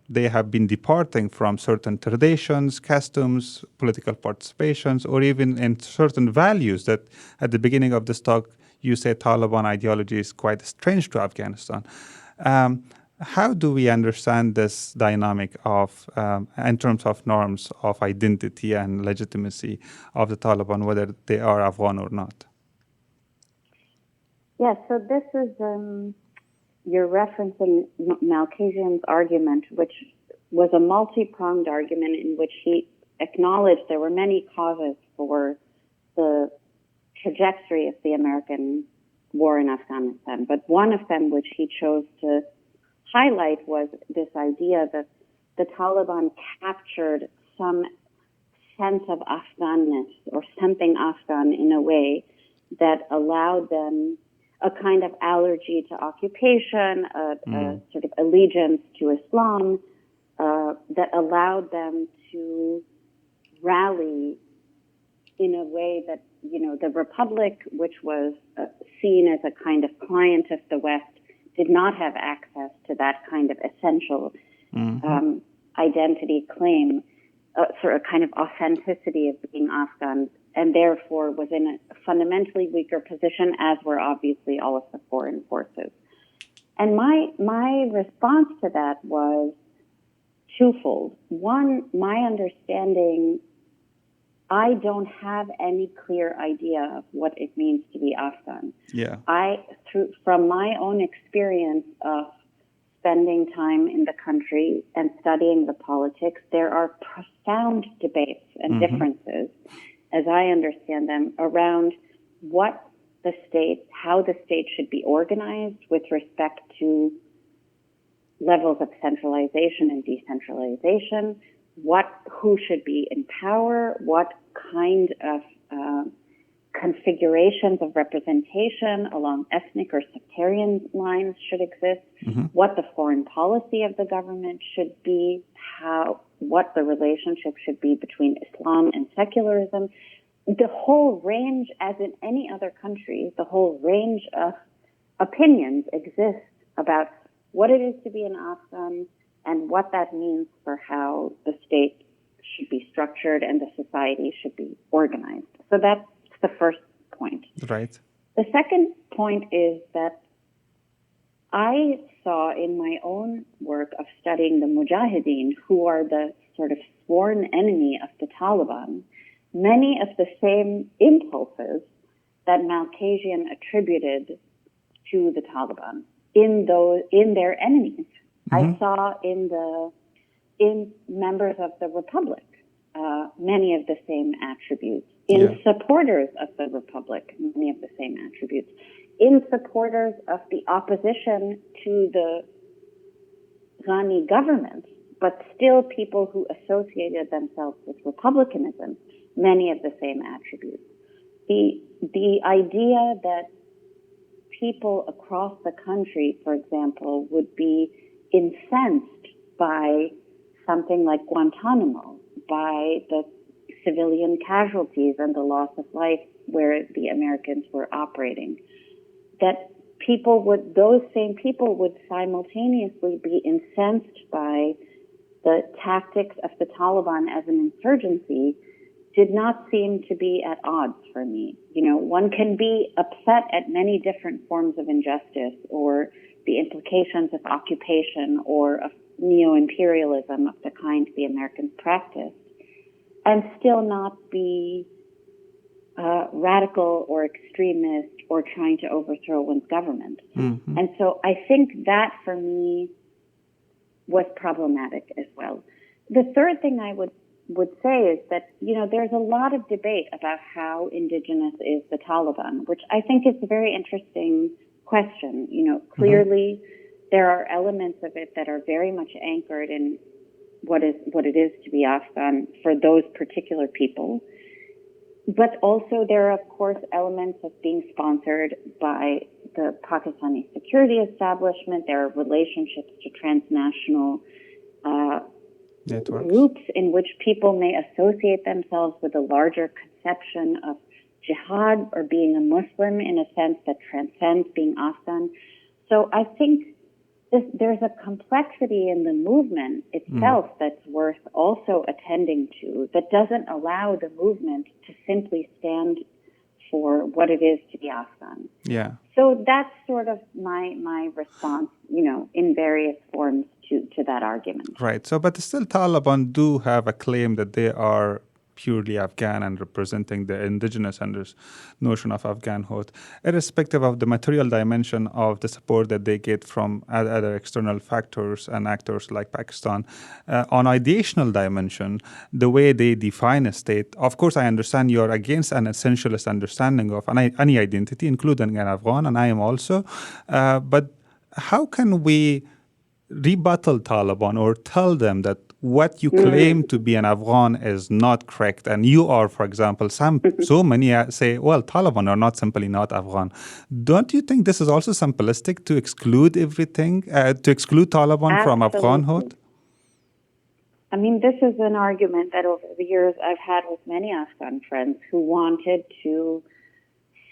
They have been departing from certain traditions, customs, political participations, or even in certain values that at the beginning of this talk, you say Taliban ideology is quite strange to Afghanistan. How do we understand this dynamic of, in terms of norms of identity and legitimacy of the Taliban, whether they are Afghan or not? Yeah, so this is, you're referencing Malkisian's argument, which was a multi-pronged argument in which he acknowledged there were many causes for the trajectory of the American war in Afghanistan. But one of them, which he chose to highlight, was this idea that the Taliban captured some sense of Afghanness or something Afghan in a way that allowed them a kind of allergy to occupation, a sort of allegiance to Islam, that allowed them to rally in a way that, the Republic, which was seen as a kind of client of the West, did not have access to that kind of essential identity claim, sort of kind of authenticity of being Afghan, and therefore was in a fundamentally weaker position, as were obviously all of the foreign forces. And my response to that was twofold. One, my understanding, I don't have any clear idea of what it means to be Afghan. Yeah. From my own experience of spending time in the country and studying the politics, there are profound debates and differences, as I understand them, around how the state should be organized with respect to levels of centralization and decentralization, who should be in power, what kind of configurations of representation along ethnic or sectarian lines should exist, what the foreign policy of the government should be, what the relationship should be between Islam and secularism. The whole range, as in any other country, the whole range of opinions exists about what it is to be an Afghan and what that means for how the state should be structured and the society should be organized. So that's the first point. Right. The second point is that I saw in my own work of studying the Mujahideen, who are the sort of sworn enemy of the Taliban, many of the same impulses that Malkasian attributed to the Taliban in their enemies. I saw in members of the Republic many of the same attributes. In supporters of the Republic, many of the same attributes. In supporters of the opposition to the Ghani government, but still people who associated themselves with republicanism, many of the same attributes. The idea that people across the country, for example, would be incensed by something like Guantanamo, by the civilian casualties and the loss of life where the Americans were operating, that those same people would simultaneously be incensed by the tactics of the Taliban as an insurgency did not seem to be at odds for me. One can be upset at many different forms of injustice or the implications of occupation or of neo-imperialism of the kind the Americans practiced, and still not be radical or extremist or trying to overthrow one's government. And so I think that for me was problematic as well. The third thing I would say is that, there's a lot of debate about how indigenous is the Taliban, which I think is a very interesting question. Clearly there are elements of it that are very much anchored in what it is to be Afghan for those particular people. But also there are, of course, elements of being sponsored by the Pakistani security establishment. There are relationships to transnational networks, groups in which people may associate themselves with a larger conception of jihad or being a Muslim in a sense that transcends being Afghan. So I think there's a complexity in the movement itself that's worth also attending to, that doesn't allow the movement to simply stand for what it is to be Afghan. Yeah. So that's sort of my response, in various forms to that argument. Right. So, but still Taliban do have a claim that they are purely Afghan and representing the indigenous notion of Afghanhood, irrespective of the material dimension of the support that they get from other external factors and actors like Pakistan. On ideational dimension, the way they define a state, of course, I understand you're against an essentialist understanding of any identity, including an Afghan, and I am also. But how can we rebuttal Taliban or tell them that what you claim to be an Afghan is not correct, and you are, for example, so many say, well, Taliban are not simply not Afghan. Don't you think this is also simplistic to exclude everything, to exclude Taliban from Afghanhood? I mean, this is an argument that over the years I've had with many Afghan friends who wanted to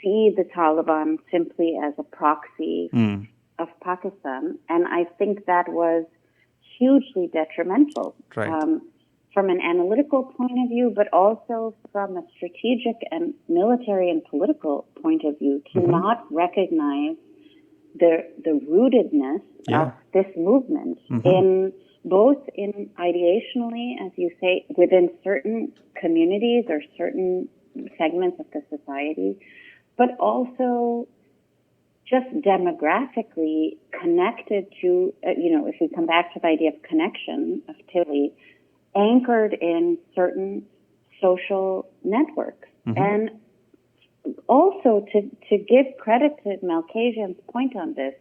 see the Taliban simply as a proxy of Pakistan, and I think that was hugely detrimental from an analytical point of view, but also from a strategic and military and political point of view, to not recognize the rootedness of this movement in both in ideationally, as you say, within certain communities or certain segments of the society, but also just demographically connected to, if we come back to the idea of connection, of Tilly, anchored in certain social networks. And also to give credit to Malkasian's point on this,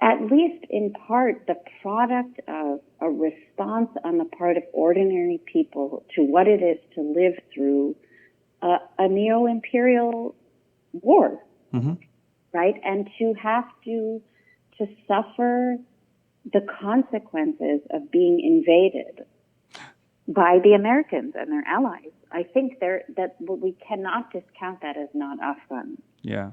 at least in part, the product of a response on the part of ordinary people to what it is to live through a neo-imperial war, right? And to have to suffer the consequences of being invaded by the Americans and their allies. I think that we cannot discount that as not Afghan. Yeah.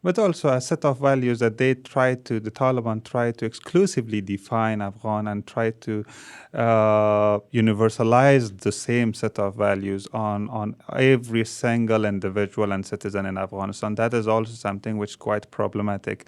But also a set of values that the Taliban try to exclusively define Afghan and try to universalize the same set of values on every single individual and citizen in Afghanistan. That is also something which is quite problematic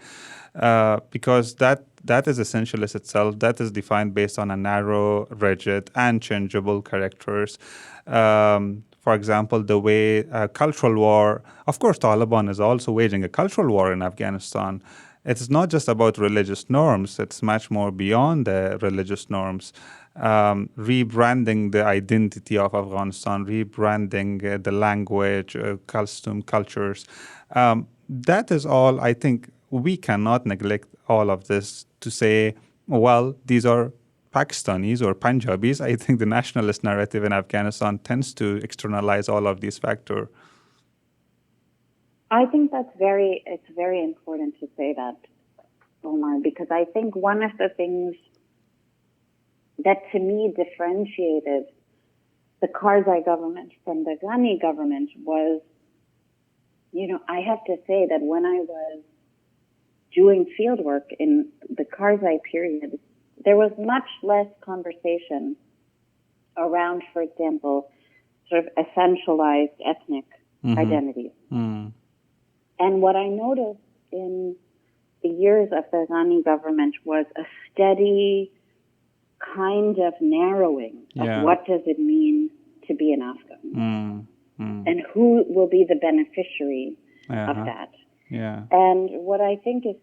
because that is essentialist itself. That is defined based on a narrow, rigid, and changeable characters. For example, the way cultural war, of course, Taliban is also waging a cultural war in Afghanistan. It's not just about religious norms. It's much more beyond the religious norms. Rebranding the identity of Afghanistan, rebranding the language, custom, cultures. That is all. I think we cannot neglect all of this to say, well, these are Pakistanis or Punjabis. I think the nationalist narrative in Afghanistan tends to externalize all of these factors. I think it's very important to say that, Omar, because I think one of the things that to me differentiated the Karzai government from the Ghani government was, I have to say that when I was doing field work in the Karzai period, there was much less conversation around, for example, sort of essentialized ethnic identities. And what I noticed in the years of the Ghani government was a steady kind of narrowing of what does it mean to be an Afghan and who will be the beneficiary of that. Yeah. And what I think is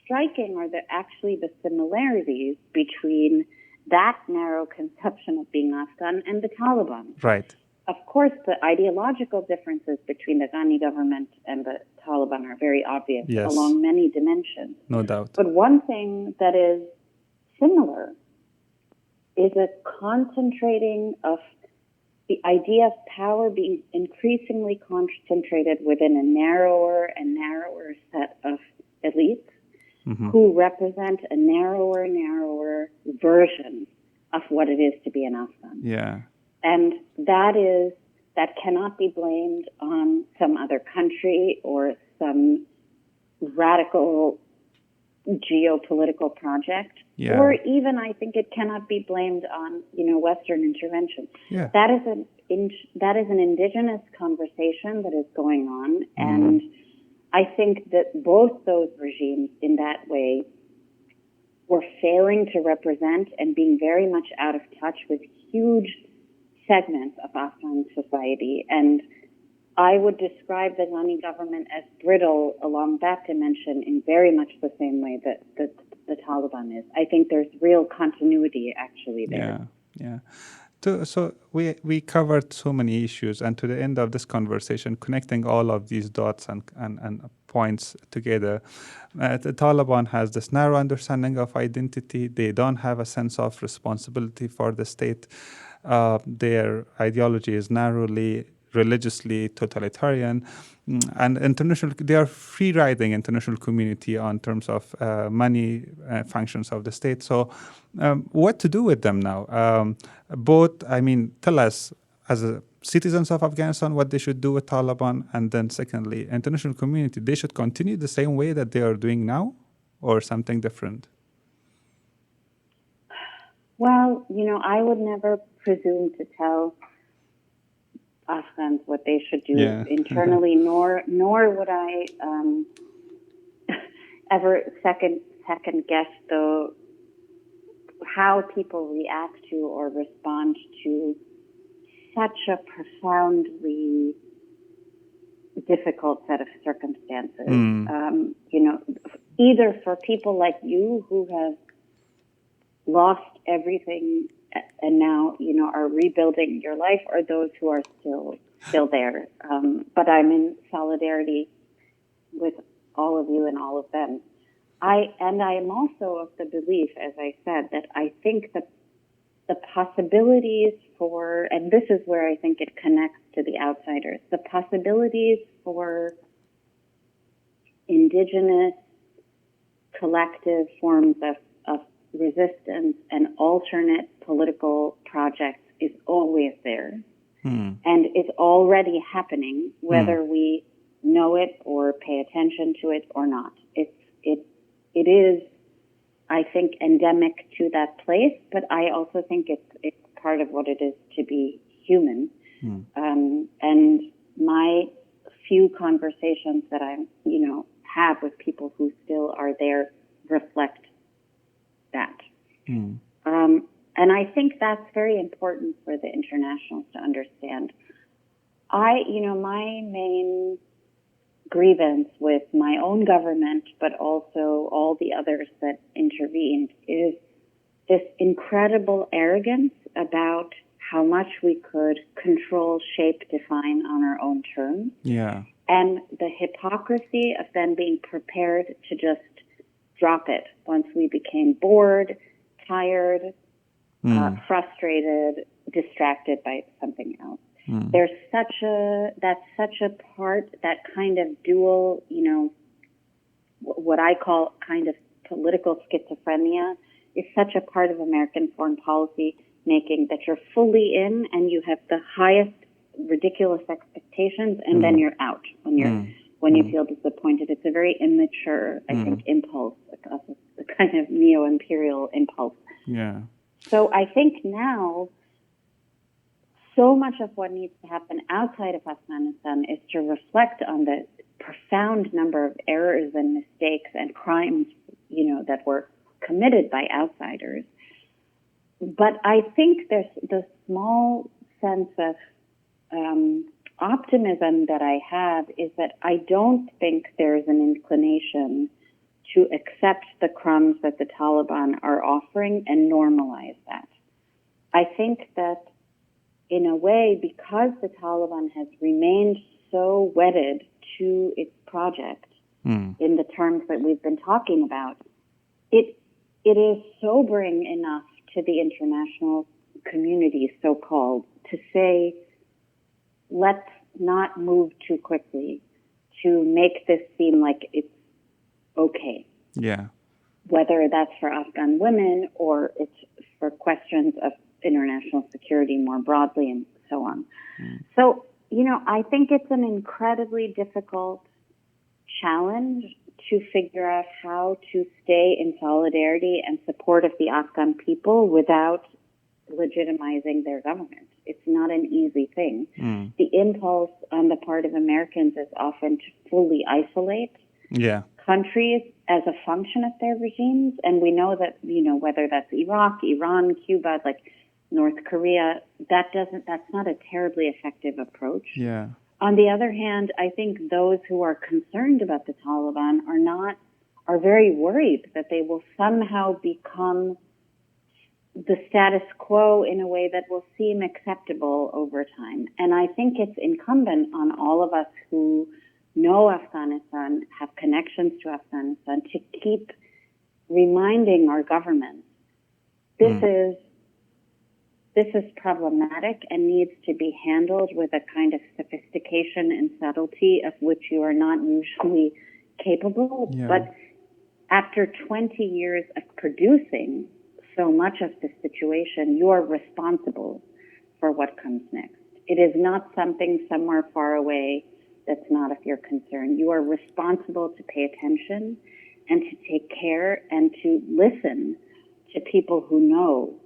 striking are actually the similarities between that narrow conception of being Afghan and the Taliban. Right. Of course, the ideological differences between the Ghani government and the Taliban are very obvious along many dimensions. No doubt. But one thing that is similar is a concentrating of the idea of power being increasingly concentrated within a narrower and narrower set of elites who represent a narrower version of what it is to be an Afghan. Yeah. And that cannot be blamed on some other country or some radical geopolitical project. Yeah. Or even, I think it cannot be blamed on, Western intervention. Yeah. That is an indigenous conversation that is going on, and I think that both those regimes, in that way, were failing to represent and being very much out of touch with huge segments of Afghan society. And I would describe the Ghani government as brittle along that dimension in very much the same way that the Taliban is. I think there's real continuity actually there. Yeah. So we covered so many issues, and to the end of this conversation, connecting all of these dots and points together, the Taliban has this narrow understanding of identity. They don't have a sense of responsibility for the state. Their ideology is narrowly religiously totalitarian, and they are free-riding international community on terms of money functions of the state. So what to do with them now? Tell us, as citizens of Afghanistan, what they should do with Taliban, and then secondly, international community, they should continue the same way that they are doing now, or something different? Well, I would never presume to tell Afghans what they should do internally, nor would I ever second guess how people react to or respond to such a profoundly difficult set of circumstances. Either for people like you who have lost everything and now, are rebuilding your life, or those who are still there. But I'm in solidarity with all of you and all of them. I am also of the belief, as I said, that I think that the possibilities for, and this is where I think it connects to the outsiders, the possibilities for indigenous collective forms of resistance and alternate political projects is always there. And it's already happening, whether we know it or pay attention to it or not. It is, I think, endemic to that place, but I also think it's part of what it is to be human. And my few conversations that I, have with people who still are there reflect that. And I think that's very important for the internationals to understand. My main grievance with my own government, but also all the others that intervened, is this incredible arrogance about how much we could control, shape, define on our own terms. Yeah. And the hypocrisy of then being prepared to just drop it once we became bored, tired, frustrated, distracted by something else. There's that's such a part, that kind of dual, what I call kind of political schizophrenia is such a part of American foreign policy making, that you're fully in and you have the highest ridiculous expectations, and then you're out when you feel disappointed. It's a very immature, I think, impulse, a kind of neo-imperial impulse. Yeah. So I think now, so much of what needs to happen outside of Afghanistan is to reflect on the profound number of errors and mistakes and crimes, that were committed by outsiders. But I think there's the small sense of optimism that I have is that I don't think there's an inclination to accept the crumbs that the Taliban are offering and normalize that. I think that in a way, because the Taliban has remained so wedded to its project in the terms that we've been talking about, it is sobering enough to the international community, so-called, to say, let's not move too quickly to make this seem like it's okay. Yeah. Whether that's for Afghan women or it's for questions of international security more broadly and so on. So, I think it's an incredibly difficult challenge to figure out how to stay in solidarity and support of the Afghan people without legitimizing their government. It's not an easy thing. The impulse on the part of Americans is often to fully isolate countries as a function of their regimes. And we know that, whether that's Iraq, Iran, Cuba, like North Korea, that's not a terribly effective approach. Yeah. On the other hand, I think those who are concerned about the Taliban are very worried that they will somehow become the status quo in a way that will seem acceptable over time. And I think it's incumbent on all of us who know Afghanistan, have connections to Afghanistan, to keep reminding our governments this is problematic and needs to be handled with a kind of sophistication and subtlety of which you are not usually capable. Yeah. But after 20 years of producing so much of the situation, you are responsible for what comes next. It is not something somewhere far away that's not of your concern. You are responsible to pay attention and to take care and to listen to people who know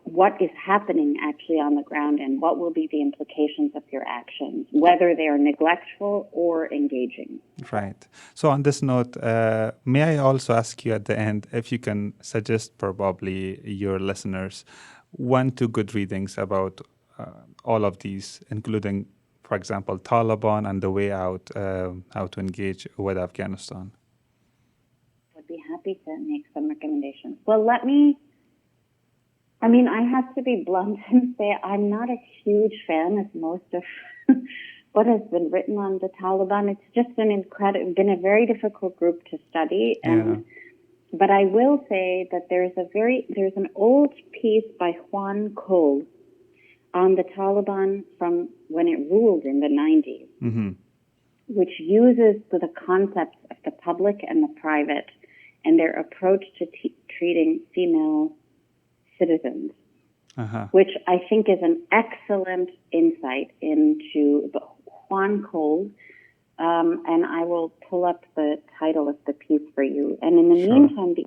what is happening actually on the ground and what will be the implications of your actions, whether they are neglectful or engaging. Right. So on this note, may I also ask you at the end if you can suggest probably your listeners 1-2 good readings about all of these, including, for example, Taliban and the way out, how to engage with Afghanistan? I'd be happy to make some recommendations. Well, I have to be blunt and say I'm not a huge fan of most of what has been written on the Taliban. It's just been a very difficult group to study. But I will say that there's an old piece by Juan Cole on the Taliban from when it ruled in the 90s, Mm-hmm. which uses the concepts of the public and the private and their approach to treating female citizens, which I think is an excellent insight into the Juan Cole. And I will pull up the title of the piece for you. And in the meantime, the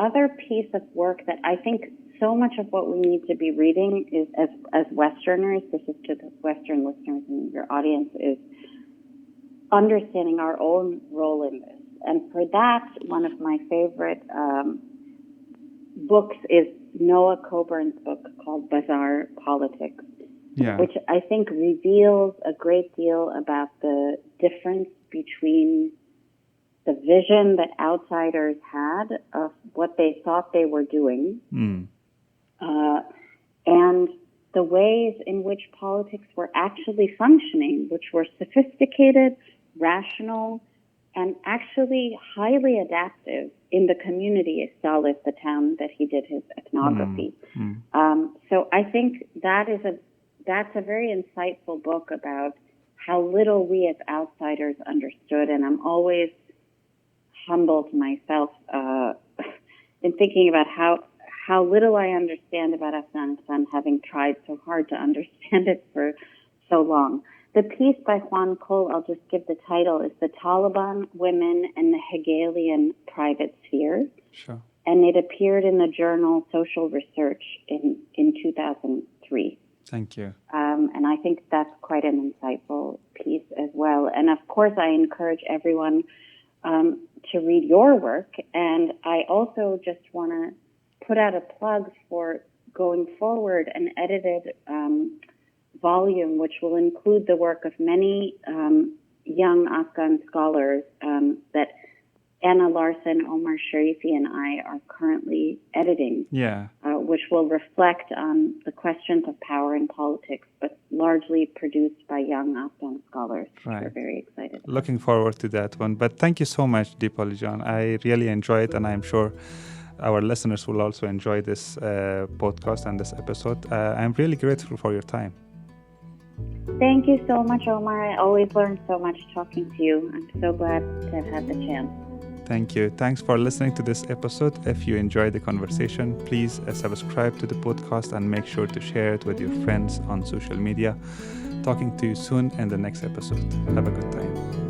other piece of work that I think so much of what we need to be reading is, as Westerners, this is to the Western listeners in your audience, is understanding our own role in this. And for that, one of my favorite books is Noah Coburn's book called Bazaar Politics, which I think reveals a great deal about the difference between the vision that outsiders had of what they thought they were doing and the ways in which politics were actually functioning, which were sophisticated, rational, and actually highly adaptive in the community of Salif, the town that he did his ethnography. So I think that's a very insightful book about how little we as outsiders understood, and I'm always humbled myself in thinking about how little I understand about Afghanistan, having tried so hard to understand it for so long. The piece by Juan Cole, I'll just give the title, is The Taliban, Women, and the Hegelian Private Sphere. Sure. And it appeared in the journal Social Research in 2003. Thank you. And I think that's quite an insightful piece as well. And of course, I encourage everyone to read your work. And I also just want to put out a plug for going forward an edited volume, which will include the work of many young Afghan scholars that Anna Larson, Omar Sharifi, and I are currently editing, which will reflect on the questions of power in politics, but largely produced by young Afghan scholars. We're very excited. Looking forward to that one. But thank you so much, Dipali Jan. I really enjoyed it, and I'm sure our listeners will also enjoy this podcast and this episode. I'm really grateful for your time. Thank you so much, Omar. I always learn so much talking to you. I'm so glad to have had the chance. Thank you. Thanks for listening to this episode. If you enjoyed the conversation, please subscribe to the podcast and make sure to share it with your friends on social media. Talking to you soon in the next episode. Have a good time.